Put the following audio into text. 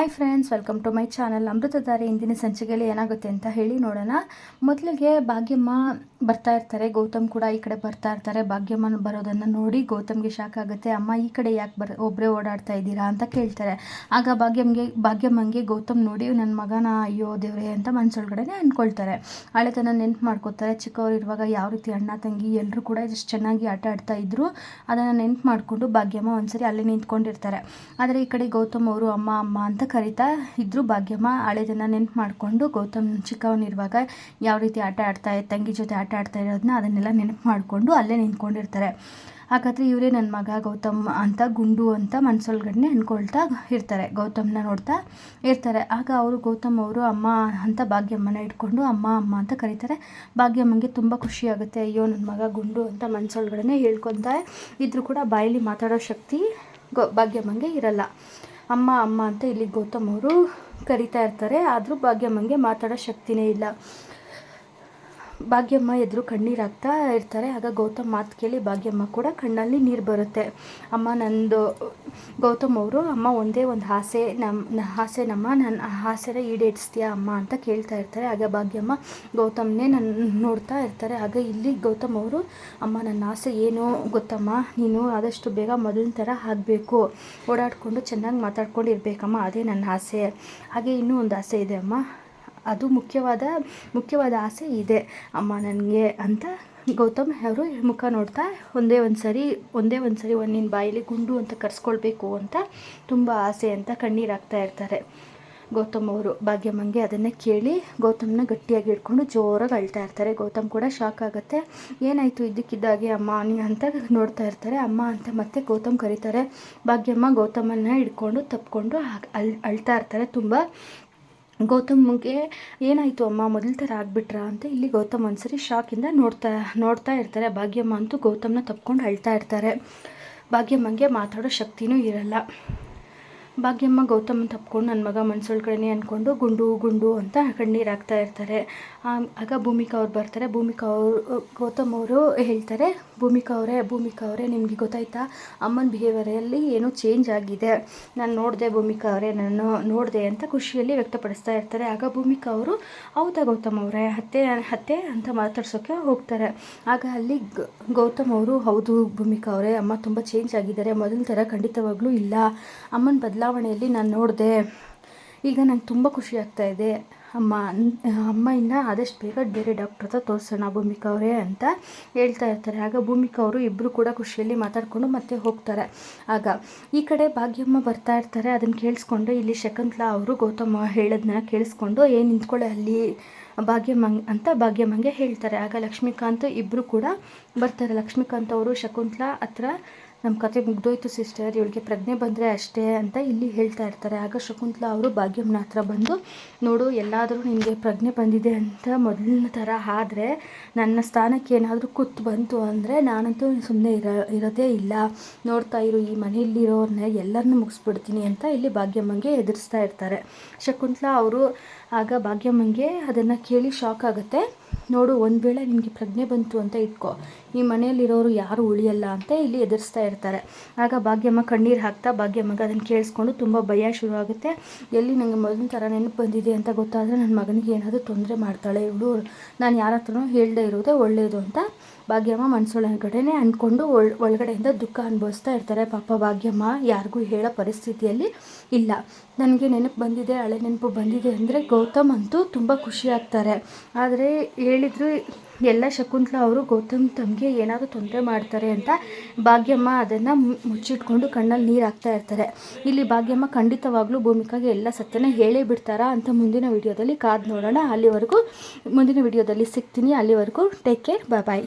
Hi friends, welcome to my channel. Amruthadhaare ಇಂದಿನ ಸಂಚಿಕೆಯಲ್ಲಿ ಏನಾಗುತ್ತೆ ಅಂತ ಹೇಳಿ ನೋಡೋಣ. ಮೊದಲಿಗೆ ಭಾಗ್ಯಮ್ಮ ಬರ್ತಾ ಇರ್ತಾರೆ, ಗೌತಮ್ ಕೂಡ ಈ ಕಡೆ ಬರ್ತಾ ಇರ್ತಾರೆ. ಭಾಗ್ಯಮ್ಮ ಬರೋದನ್ನು ನೋಡಿ ಗೌತಮ್ಗೆ ಶಾಕ್ ಆಗುತ್ತೆ. ಅಮ್ಮ ಈ ಕಡೆ ಯಾಕೆ ಒಬ್ಬರೇ ಓಡಾಡ್ತಾ ಇದ್ದೀರಾ ಅಂತ ಕೇಳ್ತಾರೆ. ಆಗ ಭಾಗ್ಯಮ್ಮಂಗೆ ಗೌತಮ್ ನೋಡಿ ನನ್ನ ಮಗನ ಅಯ್ಯೋ ದೇವ್ರೆ ಅಂತ ಮನಸ್ಸೊಳಗಡೆ ಅಂದ್ಕೊಳ್ತಾರೆ. ಹಳೆತನ ನೆನ್ಪು ಮಾಡ್ಕೋತಾರೆ. ಚಿಕ್ಕವರು ಇರುವಾಗ ಯಾವ ರೀತಿ ಅಣ್ಣ ತಂಗಿ ಎಲ್ಲರೂ ಕೂಡ ಎಷ್ಟು ಚೆನ್ನಾಗಿ ಆಟ ಆಡ್ತಾ ಇದ್ರು ಅದನ್ನು ನೆನ್ಪು ಮಾಡಿಕೊಂಡು ಭಾಗ್ಯಮ್ಮ ಒಂದ್ಸರಿ ಅಲ್ಲಿ ನಿಂತ್ಕೊಂಡಿರ್ತಾರೆ. ಆದರೆ ಈ ಕಡೆ ಗೌತಮ್ ಅವರು ಅಮ್ಮ ಅಮ್ಮ ಅಂತ ಕರಿತಾ ಇದ್ರು. ಭಾಗ್ಯಮ್ಮ ಹಳೆದನ್ನು ನೆನ್ಪು ಮಾಡಿಕೊಂಡು ಗೌತಮ್ ಚಿಕ್ಕವನಿರುವಾಗ ಯಾವ ರೀತಿ ಆಟ ಆಡ್ತಾ ತಂಗಿ ಜೊತೆ ಆಟ ಆಡ್ತಾ ಇರೋದನ್ನ ಅದನ್ನೆಲ್ಲ ನೆನಪು ಮಾಡಿಕೊಂಡು ಅಲ್ಲೇ ನಿಂತ್ಕೊಂಡಿರ್ತಾರೆ. ಹಾಗಾದರೆ ಇವರೇ ನನ್ನ ಮಗ ಗೌತಮ್ ಅಂತ ಗುಂಡು ಅಂತ ಮನಸ್ಸೊಳಗಡೆ ಅಂದ್ಕೊಳ್ತಾ ಇರ್ತಾರೆ. ಗೌತಮ್ನ ನೋಡ್ತಾ ಇರ್ತಾರೆ. ಆಗ ಅವರು ಗೌತಮ್ ಅವರು ಅಮ್ಮ ಅಂತ ಭಾಗ್ಯಮ್ಮನ ಇಟ್ಕೊಂಡು ಅಮ್ಮ ಅಮ್ಮ ಅಂತ ಕರೀತಾರೆ. ಭಾಗ್ಯಮ್ಮಂಗೆ ತುಂಬ ಖುಷಿಯಾಗುತ್ತೆ. ಅಯ್ಯೋ ನನ್ನ ಮಗ ಗುಂಡು ಅಂತ ಮನಸ್ಸೊಳಗಡೆ ಹೇಳ್ಕೊತಾ ಇದ್ರೂ ಕೂಡ ಬಾಯಲ್ಲಿ ಮಾತಾಡೋ ಶಕ್ತಿ ಭಾಗ್ಯಮ್ಮಂಗೆ ಇರಲ್ಲ. ಅಮ್ಮ ಅಮ್ಮ ಅಂತ ಇಲ್ಲಿ ಗೌತಮ್ ಅವರು ಕರಿತಾ ಇರ್ತಾರೆ. ಆದರೂ ಭಾಗ್ಯಮ್ಮಂಗೆ ಮಾತಾಡೋ ಶಕ್ತಿನೇ ಇಲ್ಲ. ಭಾಗ್ಯಮ್ಮ ಎದುರು ಕಣ್ಣೀರು ಹಾಕ್ತಾ ಇರ್ತಾರೆ. ಆಗ ಗೌತಮ್ ಮಾತು ಕೇಳಿ ಭಾಗ್ಯಮ್ಮ ಕೂಡ ಕಣ್ಣಲ್ಲಿ ನೀರು ಬರುತ್ತೆ. ಅಮ್ಮ ನಂದು ಗೌತಮ್ ಅವರು ಅಮ್ಮ ಒಂದೇ ಒಂದು ಆಸೆನಮ್ಮ ನನ್ನ ಆಸೆನ ಈಡೇರಿಸ್ತೀಯಾ ಅಮ್ಮ ಅಂತ ಕೇಳ್ತಾ ಇರ್ತಾರೆ. ಆಗ ಭಾಗ್ಯಮ್ಮ ಗೌತಮ್ನೇ ನೋಡ್ತಾ ಇರ್ತಾರೆ. ಆಗ ಇಲ್ಲಿ ಗೌತಮ್ ಅವರು ಅಮ್ಮ ನನ್ನ ಆಸೆ ಏನು ಗೊತ್ತಮ್ಮ, ನೀನು ಆದಷ್ಟು ಬೇಗ ಮೊದಲಿನ ಥರ ಆಗಬೇಕು, ಓಡಾಡಿಕೊಂಡು ಚೆನ್ನಾಗಿ ಮಾತಾಡ್ಕೊಂಡು ಇರಬೇಕಮ್ಮ, ಅದೇ ನನ್ನ ಆಸೆ. ಹಾಗೆ ಇನ್ನೂ ಒಂದು ಆಸೆ ಇದೆ ಅಮ್ಮ, ಅದು ಮುಖ್ಯವಾದ ಆಸೆ ಇದೆ ಅಮ್ಮ ನನಗೆ ಅಂತ ಗೌತಮ್ ಅವರು ಮುಖ ನೋಡ್ತಾ ಒಂದೇ ಒಂದು ಸರಿ ನಿನ್ನ ಬಾಯಲ್ಲಿ ಗುಂಡು ಅಂತ ಕರೆಸ್ಕೊಳ್ಬೇಕು ಅಂತ ತುಂಬ ಆಸೆ ಅಂತ ಕಣ್ಣೀರು ಹಾಕ್ತಾ ಇರ್ತಾರೆ. ಗೌತಮ್ ಅವರು ಭಾಗ್ಯಮ್ಮಂಗೆ ಅದನ್ನೇ ಕೇಳಿ ಗೌತಮ್ನ ಗಟ್ಟಿಯಾಗಿ ಹಿಡ್ಕೊಂಡು ಜೋರಾಗಿ ಅಳ್ತಾ ಇರ್ತಾರೆ. ಗೌತಮ್ ಕೂಡ ಶಾಕ್ ಆಗುತ್ತೆ. ಏನಾಯಿತು ಇದ್ದಕ್ಕಿದ್ದಾಗೆ ಅಮ್ಮ ನೀ ಅಂತ ನೋಡ್ತಾ ಇರ್ತಾರೆ. ಅಮ್ಮ ಅಂತ ಮತ್ತೆ ಗೌತಮ್ ಕರೀತಾರೆ. ಭಾಗ್ಯಮ್ಮ ಗೌತಮನ್ನ ಹಿಡ್ಕೊಂಡು ತಪ್ಕೊಂಡು ಅಳ್ತಾ ಇರ್ತಾರೆ. ತುಂಬ ಗೌತಮ್ಗೆ ಏನಾಯಿತು ಅಮ್ಮ ಮೊದಲ ಥರ ಆಗಿಬಿಟ್ರಾ ಅಂತ ಇಲ್ಲಿ ಗೌತಮ್ ಒಂದ್ಸರಿ ಶಾಕಿಂದ ನೋಡ್ತಾ ಇರ್ತಾರೆ. ಭಾಗ್ಯಮ್ಮ ಅಂತೂ ಗೌತಮ್ನ ತಪ್ಕೊಂಡು ಅಳ್ತಾ ಇರ್ತಾರೆ. ಭಾಗ್ಯಮ್ಮಂಗೆ ಮಾತಾಡೋ ಶಕ್ತಿನೂ ಇರಲ್ಲ. ಭಾಗ್ಯಮ್ಮ ಗೌತಮ್ ತಪ್ಕೊಂಡು ನನ್ನ ಮಗ ಮನಸ್ಸೊಳಗಡೆ ಅಂದ್ಕೊಂಡು ಗುಂಡು ಅಂತ ಕಣ್ಣೀರು ಹಾಕ್ತಾ ಇರ್ತಾರೆ. ಆಗ ಭೂಮಿಕಾ ಅವ್ರು ಬರ್ತಾರೆ. ಗೌತಮ್ ಅವರು ಹೇಳ್ತಾರೆ, ಭೂಮಿಕಾ ಅವರೇ ನಿಮಗೆ ಗೊತ್ತಾಯ್ತಾ ಅಮ್ಮನ ಬಿಹೇವಿಯರಲ್ಲಿ ಏನೋ ಚೇಂಜ್ ಆಗಿದೆ, ನಾನು ನೋಡಿದೆ ಭೂಮಿಕಾ ಅವರೇ, ನಾನು ನೋಡಿದೆ ಅಂತ ಖುಷಿಯಲ್ಲಿ ವ್ಯಕ್ತಪಡಿಸ್ತಾ ಇರ್ತಾರೆ. ಆಗ ಭೂಮಿಕಾ ಅವರು ಹೌದಾ ಗೌತಮ್ ಅವರೇ ಅತ್ತೆ ಅಂತ ಮಾತಾಡ್ಸೋಕ್ಕೆ ಹೋಗ್ತಾರೆ. ಆಗ ಅಲ್ಲಿ ಗೌತಮ್ ಅವರು ಹೌದು ಭೂಮಿಕಾ ಅವರೇ, ಅಮ್ಮ ತುಂಬ ಚೇಂಜ್ ಆಗಿದ್ದಾರೆ, ಮೊದಲ ಥರ ಖಂಡಿತವಾಗ್ಲೂ ಇಲ್ಲ, ಅಮ್ಮನ ಬದಲಾವಣೆಯಲ್ಲಿ ನಾನು ನೋಡಿದೆ, ಈಗ ನಂಗೆ ತುಂಬ ಖುಷಿ ಆಗ್ತಾ ಇದೆ ಅಮ್ಮ ಇನ್ನು ಆದಷ್ಟು ಬೇಗ ಬೇರೆ ಡಾಕ್ಟ್ರ್ ಹತ್ರ ತೋರಿಸೋಣ ಭೂಮಿಕಾ ಅವರೇ ಅಂತ ಹೇಳ್ತಾ ಇರ್ತಾರೆ. ಆಗ ಭೂಮಿಕಾ ಅವರು ಇಬ್ಬರು ಕೂಡ ಖುಷಿಯಲ್ಲಿ ಮಾತಾಡಿಕೊಂಡು ಮತ್ತೆ ಹೋಗ್ತಾರೆ. ಆಗ ಈ ಕಡೆ ಭಾಗ್ಯಮ್ಮ ಬರ್ತಾ ಇರ್ತಾರೆ. ಅದನ್ನು ಕೇಳಿಸ್ಕೊಂಡು ಇಲ್ಲಿ ಶಕುಂತಲಾ ಅವರು ಗೌತಮ್ ಹೇಳೋದನ್ನ ಕೇಳಿಸ್ಕೊಂಡು ನಿಂತ್ಕೊಳ್ಳೆ ಅಲ್ಲಿ ಭಾಗ್ಯಮ್ಮಂಗೆ ಹೇಳ್ತಾರೆ. ಆಗ ಲಕ್ಷ್ಮೀಕಾಂತ್ ಇಬ್ಬರು ಕೂಡ ಬರ್ತಾರೆ. ಲಕ್ಷ್ಮೀಕಾಂತ್ ಅವರು ಶಕುಂತಲಾ ಹತ್ರ ನಮ್ಮ ಕತೆ ಮುಗ್ದೋಯ್ತು ಸಿಸ್ಟರ್, ಇವಳಿಗೆ ಪ್ರಜ್ಞೆ ಬಂದರೆ ಅಷ್ಟೇ ಅಂತ ಇಲ್ಲಿ ಹೇಳ್ತಾ ಇರ್ತಾರೆ. ಆಗ ಶಕುಂತಲಾ ಅವರು ಭಾಗ್ಯಮ್ಮನ ಹತ್ರ ಬಂದು ನೋಡು, ಎಲ್ಲಾದರೂ ನಿನಗೆ ಪ್ರಜ್ಞೆ ಬಂದಿದೆ ಅಂತ ಮೊದಲಿನ ಥರ ಆದರೆ ನನ್ನ ಸ್ಥಾನಕ್ಕೆ ಏನಾದರೂ ಕುತ್ತು ಬಂತು ಅಂದರೆ ನಾನಂತೂ ಸುಮ್ಮನೆ ಇರೋದೇ ಇಲ್ಲ, ನೋಡ್ತಾ ಇರು ಈ ಮನೆಯಲ್ಲಿರೋರನ್ನ ಎಲ್ಲರನ್ನೂ ಮುಗಿಸ್ಬಿಡ್ತೀನಿ ಅಂತ ಇಲ್ಲಿ ಭಾಗ್ಯಮ್ಮಂಗೆ ಎದುರಿಸ್ತಾ ಇರ್ತಾರೆ. ಶಕುಂತಲಾ ಅವರು ಆಗ ಭಾಗ್ಯಮ್ಮಂಗೆ ಅದನ್ನು ಕೇಳಿ ಶಾಕ್ ಆಗುತ್ತೆ. ನೋಡು, ಒಂದು ವೇಳೆ ನಿನಗೆ ಪ್ರಜ್ಞೆ ಬಂತು ಅಂತ ಇಟ್ಕೋ, ಈ ಮನೆಯಲ್ಲಿರೋರು ಯಾರು ಉಳಿಯಲ್ಲ ಅಂತ ಇಲ್ಲಿ ಎದುರಿಸ್ತಾ ಇರ್ತಾರೆ. ಆಗ ಭಾಗ್ಯಮ್ಮ ಕಣ್ಣೀರು ಹಾಕ್ತಾ ಭಾಗ್ಯಮ್ಮಗೆ ಅದನ್ನು ಕೇಳಿಸ್ಕೊಂಡು ತುಂಬ ಭಯ ಶುರುವಾಗುತ್ತೆ. ಎಲ್ಲಿ ನನಗೆ ಮೊದಲಿನ ಥರ ನೆನಪು ಬಂದಿದೆ ಅಂತ ಗೊತ್ತಾದರೆ ನನ್ನ ಮಗನಿಗೆ ಏನಾದರೂ ತೊಂದರೆ ಮಾಡ್ತಾಳೆ ಇವಳು, ನಾನು ಯಾರ ಹತ್ರನೂ ಹೇಳದೇ ಇರೋದೇ ಒಳ್ಳೆಯದು ಅಂತ ಭಾಗ್ಯಮ್ಮ ಮನಸ್ಸೊಳಗಡೆನೇ ಅಂದ್ಕೊಂಡು ಒಳಗಡೆಯಿಂದ ದುಃಖ ಅನುಭವಿಸ್ತಾ ಇರ್ತಾರೆ. ಪಾಪ ಭಾಗ್ಯಮ್ಮ ಯಾರಿಗೂ ಹೇಳೋ ಪರಿಸ್ಥಿತಿಯಲ್ಲಿ ಇಲ್ಲ. ನನಗೆ ನೆನಪು ಬಂದಿದೆ, ಹಳೆ ನೆನಪು ಬಂದಿದೆ ಅಂದರೆ ಗೌತಮ್ ಅಂತೂ ತುಂಬ ಖುಷಿ ಆಗ್ತಾರೆ. ಆದರೆ ಹೇಳಿದ್ರು ಎಲ್ಲ ಶಕುಂತಲಾ ಅವರು ಗೌತಮ್ ತಮಗೆ ಏನಾದರೂ ತೊಂದರೆ ಮಾಡ್ತಾರೆ ಅಂತ ಭಾಗ್ಯಮ್ಮ ಅದನ್ನು ಮುಚ್ಚಿಟ್ಕೊಂಡು ಕಣ್ಣಲ್ಲಿ ನೀರು ಹಾಕ್ತಾ ಇರ್ತಾರೆ. ಇಲ್ಲಿ ಭಾಗ್ಯಮ್ಮ ಖಂಡಿತವಾಗ್ಲೂ ಭೂಮಿಕಾಗೆ ಎಲ್ಲ ಸತ್ಯನ ಹೇಳೇ ಬಿಡ್ತಾರಾ ಅಂತ ಮುಂದಿನ ವಿಡಿಯೋದಲ್ಲಿ ಕಾದು ನೋಡೋಣ. ಮುಂದಿನ ವಿಡಿಯೋದಲ್ಲಿ ಸಿಗ್ತೀನಿ. ಅಲ್ಲಿವರೆಗೂ ಟೇಕ್ ಕೇರ್, ಬಾಯ್.